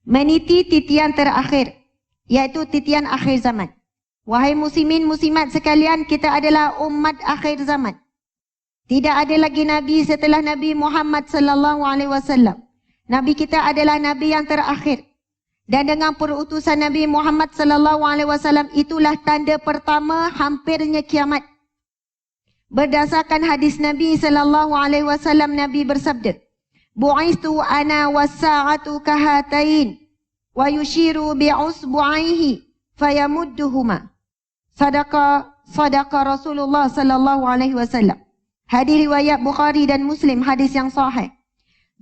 meniti titian terakhir, iaitu titian akhir zaman. Wahai muslimin muslimat sekalian, kita adalah umat akhir zaman. Tidak ada lagi nabi setelah Nabi Muhammad sallallahu alaihi wasallam. Nabi kita adalah nabi yang terakhir. Dan dengan perutusan Nabi Muhammad sallallahu alaihi wasallam itulah tanda pertama hampirnya kiamat. Berdasarkan hadis Nabi sallallahu alaihi wasallam, Nabi bersabda, "Bu'istu ana was-sa'atu kahatain wa yushiru bi'usbu'aihi fayamudduhuma." Sadaqa Rasulullah sallallahu alaihi wasallam. Hadis riwayat Bukhari dan Muslim, hadis yang sahih.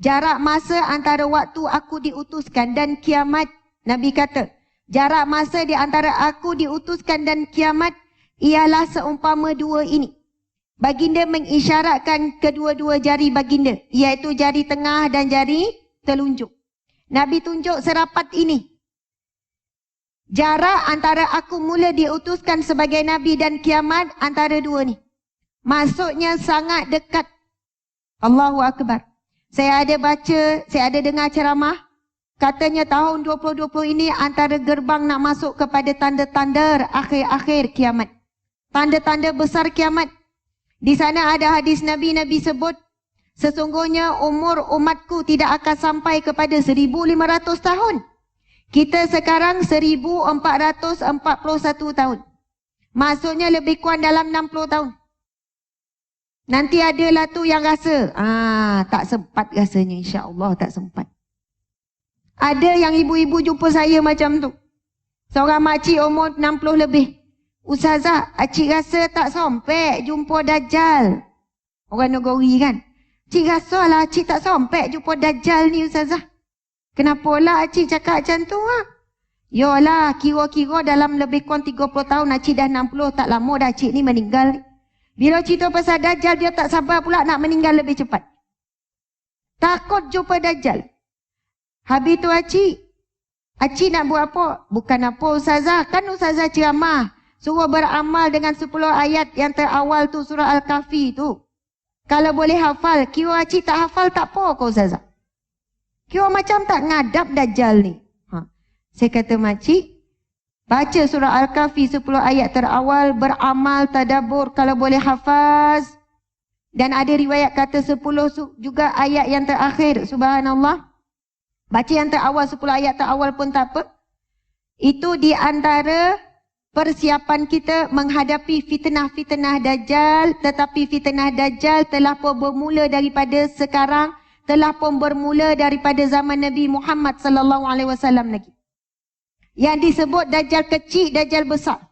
Jarak masa antara waktu aku diutuskan dan kiamat, Nabi kata, jarak masa di antara aku diutuskan dan kiamat ialah seumpama dua ini. Baginda mengisyaratkan kedua-dua jari baginda, iaitu jari tengah dan jari telunjuk. Nabi tunjuk serapat ini. Jarak antara aku mula diutuskan sebagai Nabi dan kiamat antara dua ni. Maksudnya sangat dekat. Allahu Akbar. Saya ada baca, saya ada dengar ceramah. Katanya tahun 2020 ini antara gerbang nak masuk kepada tanda-tanda akhir-akhir kiamat. Tanda-tanda besar kiamat. Di sana ada hadis Nabi sebut, sesungguhnya umur umatku tidak akan sampai kepada 1500 tahun. Kita sekarang 1441 tahun. Maksudnya lebih kurang dalam 60 tahun. Nanti adalah tu yang rasa, tak sempat rasanya, insya-Allah tak sempat. Ada yang ibu-ibu jumpa saya macam tu. Seorang makcik umur 60 lebih. Ustazah, acik rasa tak sampai jumpa Dajjal. Orang Negeri kan. Cik rasa lah acik tak sampai jumpa Dajjal ni Ustazah. Kenapalah acik cakap macam tu Yolah, kira-kira dalam lebih kurang 30 tahun acik dah 60, tak lama dah acik ni meninggal. Bila cerita pasal Dajjal, dia tak sabar pula nak meninggal lebih cepat. Takut jumpa Dajjal. Habis tu acik nak buat apa? Bukan apa Ustazah, kan Ustazah ceramah. Suruh beramal dengan 10 ayat yang terawal tu, surah Al-Kahfi tu. Kalau boleh hafal, kira acik tak hafal tak apa kau Ustazah. Kira macam tak ngadap Dajjal ni. Saya kata makcik, baca surah Al-Kahfi 10 ayat terawal, beramal, tadabbur kalau boleh hafaz. Dan ada riwayat kata 10 juga ayat yang terakhir, subhanallah. Baca yang terawal 10 ayat terawal pun tak apa. Itu di antara persiapan kita menghadapi fitnah-fitnah Dajjal. Tetapi fitnah Dajjal telah pun bermula daripada sekarang, telah pun bermula daripada zaman Nabi Muhammad sallallahu alaihi wasallam lagi. Yang disebut Dajjal kecil, Dajjal besar.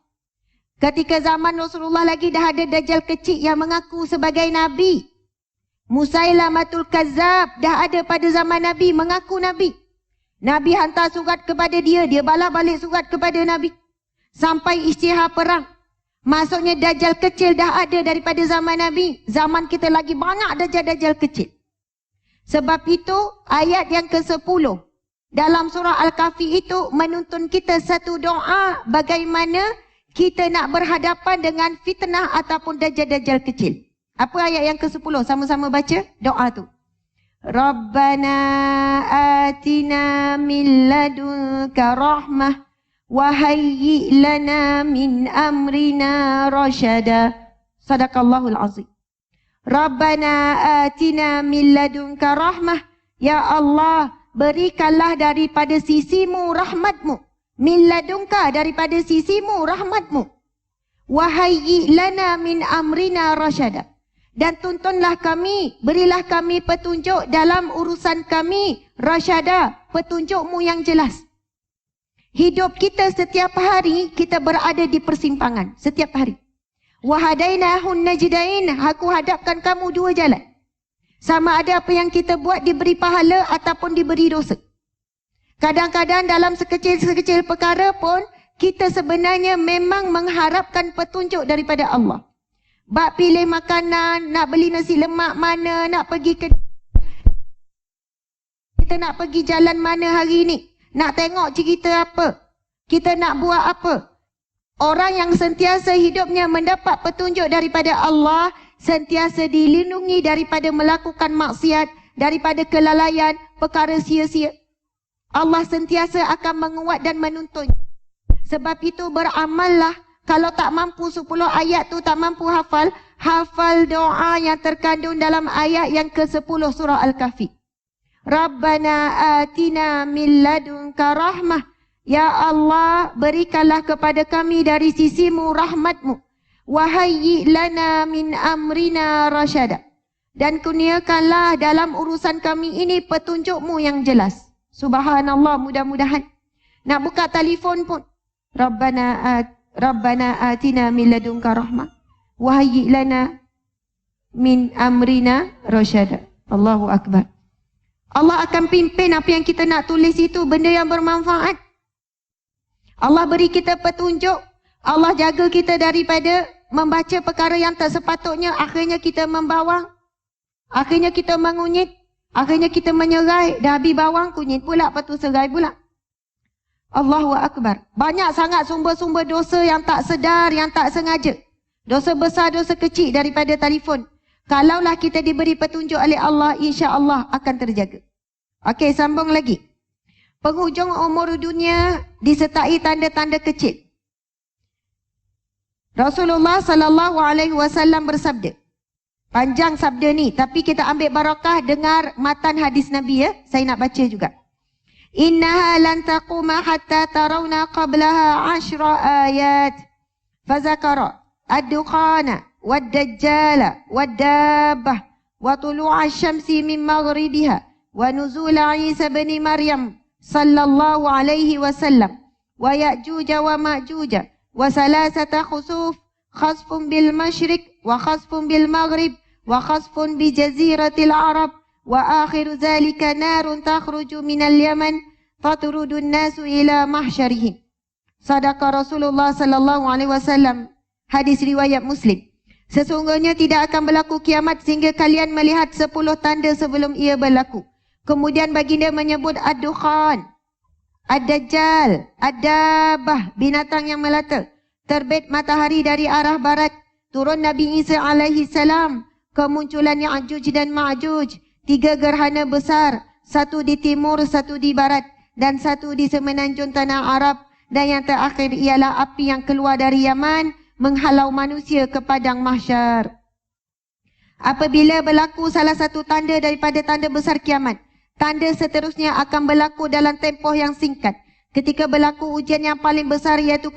Ketika zaman Rasulullah lagi dah ada Dajjal kecil yang mengaku sebagai Nabi. Musailamatul Kazzab dah ada pada zaman Nabi, mengaku Nabi. Nabi hantar surat kepada dia, dia balas balik surat kepada Nabi. Sampai isytihar perang. Maksudnya Dajjal kecil dah ada daripada zaman Nabi. Zaman kita lagi banyak Dajjal kecil. Sebab itu ayat yang ke-10 dalam surah Al-Kahfi itu menuntun kita satu doa bagaimana kita nak berhadapan dengan fitnah ataupun Dajjal kecil. Apa ayat yang ke-10? Sama-sama baca doa tu. Rabbana atina min ladunka rahmah wa hayyi lana min amrina rasyada. Sadaqallahul azim. Rabbana atina min ladunka rahmah. Ya Allah, berikanlah daripada sisimu rahmatmu. Min ladunka, daripada sisimu rahmatmu. Wa hayyi lana min amrina rasyada. Dan tuntunlah kami, berilah kami petunjuk dalam urusan kami, rasyada, petunjukmu yang jelas. Hidup kita setiap hari, kita berada di persimpangan, setiap hari. Wahadainahun najdain, aku hadapkan kamu dua jalan. Sama ada apa yang kita buat diberi pahala ataupun diberi dosa. Kadang-kadang dalam sekecil-sekecil perkara pun, kita sebenarnya memang mengharapkan petunjuk daripada Allah. Bak pilih makanan, nak beli nasi lemak mana, nak pergi ke... Kita nak pergi jalan mana hari ni? Nak tengok cerita apa? Kita nak buat apa? Orang yang sentiasa hidupnya mendapat petunjuk daripada Allah, sentiasa dilindungi daripada melakukan maksiat, daripada kelalaian, perkara sia-sia. Allah sentiasa akan menguat dan menuntun. Sebab itu beramallah. Kalau tak mampu 10 ayat tu tak mampu hafal, hafal doa yang terkandung dalam ayat yang ke-10 surah Al-Kahfi. Rabbana atina min ladunka rahmah. Ya Allah, berikanlah kepada kami dari sisimu rahmatmu. Wahayyi lana min amrina rasyada. Dan kurniakanlah dalam urusan kami ini petunjukmu yang jelas. Subhanallah, mudah-mudahan. Nak buka telefon pun. Rabbana atina min ladunka rahmah. Wahayyi lana min amrina rasyada. Allahu Akbar. Allah akan pimpin apa yang kita nak tulis itu benda yang bermanfaat. Allah beri kita petunjuk. Allah jaga kita daripada membaca perkara yang tak sepatutnya. Akhirnya kita membawang. Akhirnya kita mengunyit. Akhirnya kita menyerai. Dah habis bawang, kunyit pula. Lepas tu serai pula. Allahu Akbar. Banyak sangat sumber-sumber dosa yang tak sedar, yang tak sengaja. Dosa besar, dosa kecil daripada telefon. Kalaulah kita diberi petunjuk oleh Allah, insya-Allah akan terjaga. Okey, sambung lagi. Penghujung umur dunia disertai tanda-tanda kecil. Rasulullah sallallahu alaihi wasallam bersabda. Panjang sabda ni, tapi kita ambil barakah dengar matan hadis Nabi ya. Saya nak baca juga. Innaha lan taquma hatta tarawna qablaha 10 ayat. Fazakara ad-dukhana wad-dajjala wad-dabbah wa tulu'a asy-syamsi min maghribiha wa nuzula Isa bin Maryam sallallahu alaihi wasallam wa Ya'juj wa Ma'juj wa salasata khusuf khasfun bil masyriq wa khasfun bil maghrib wa khasfun bi jaziratil arab wa akhiru zalika narun takhruju minal yaman faturudun nasu ila mahsyarihim. Sadaqa Rasulullah sallallahu alaihi wasallam. Hadis riwayat Muslim. Sesungguhnya tidak akan berlaku kiamat sehingga kalian melihat 10 tanda sebelum ia berlaku. Kemudian baginda menyebut ad-dukhan, ad-dajjal, ad-dabbah, binatang yang melata. Terbit matahari dari arah barat. Turun Nabi Isa alaihi salam. Kemunculan Ya'juj dan Ma'juj. 3 gerhana besar. 1 di timur, 1 di barat. Dan 1 di semenanjung tanah Arab. Dan yang terakhir ialah api yang keluar dari Yaman menghalau manusia ke padang mahsyar. Apabila berlaku salah satu tanda daripada tanda besar kiamat, tanda seterusnya akan berlaku dalam tempoh yang singkat. Ketika berlaku ujian yang paling besar iaitu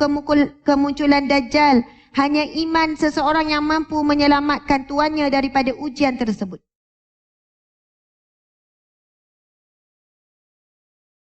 kemunculan Dajjal, hanya iman seseorang yang mampu menyelamatkan tuannya daripada ujian tersebut.